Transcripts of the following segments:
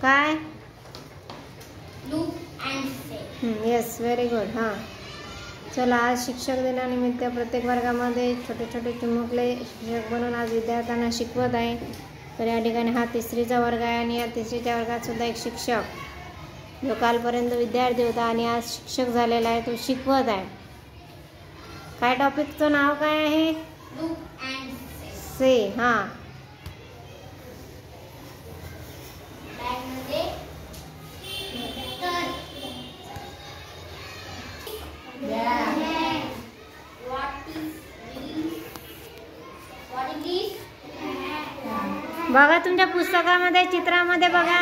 काय? Look and say. Yes, very good. हां, चला, आज शिक्षक दिनानिमित्त प्रत्येक वर्गामध्ये छोटे छोटे चिमुकले शिक्षक बनून आज विद्यार्थ्यांना शिकवत आहे. तर या ठिकाणी हा तिसरीचा वर्ग आहे आणि या तिसरीच्या वर्गात सुद्धा एक शिक्षक जो कालपर्यंत विद्यार्थी होता आणि आज शिक्षक झालेला आहे, तो शिकवत आहे. काय टॉपिकचं नाव काय आहे? Look and say. से. हां, बॅगमध्ये तर What is this? बघा तुमच्या पुस्तकामध्ये, चित्रामध्ये बघा.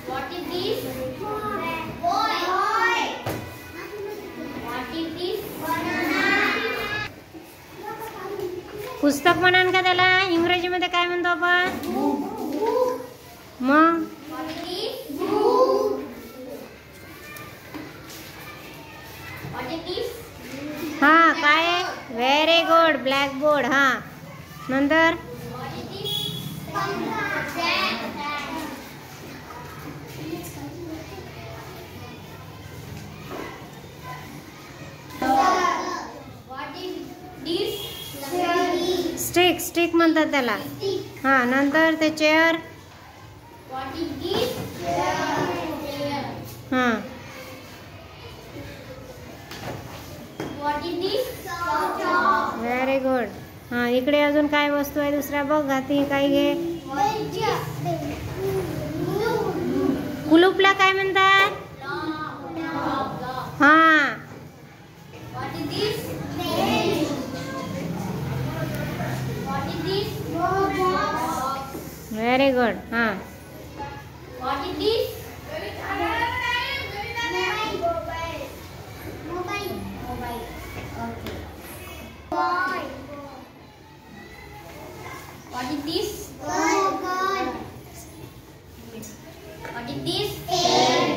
What is this? Boy. What is this? पुस्तक म्हणान का त्याला? इंग्रजीमध्ये काय म्हणतो आपण? मग What is this? Book. What is this? हां, काय आहे? Very good, black board. हां, नंतर What is this? What is this? Stick. Stick म्हणतात त्याला. हां, नंतर ते chair. What is this? Chair. हां, What is this? Very good. हां, इकडे अजून काय वस्तू आहे दुसऱ्या बघ. ती काही घे. कुलूपला काय म्हणतात? हां, What is this? What is this? Very good. हां, What is this? Mobile. Okay. What is this? What is this? Pen.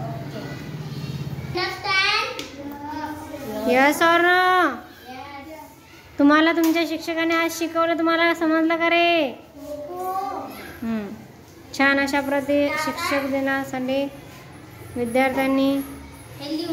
Okay. Understand? Yes और नो? Yes. तुम्हाला तुमच्या शिक्षकाने आज शिकवलं, तुम्हाला समजलं का रे? छान अशा प्रति शिक्षक दिनासाठी विद्यार्थ्यांनी Healthy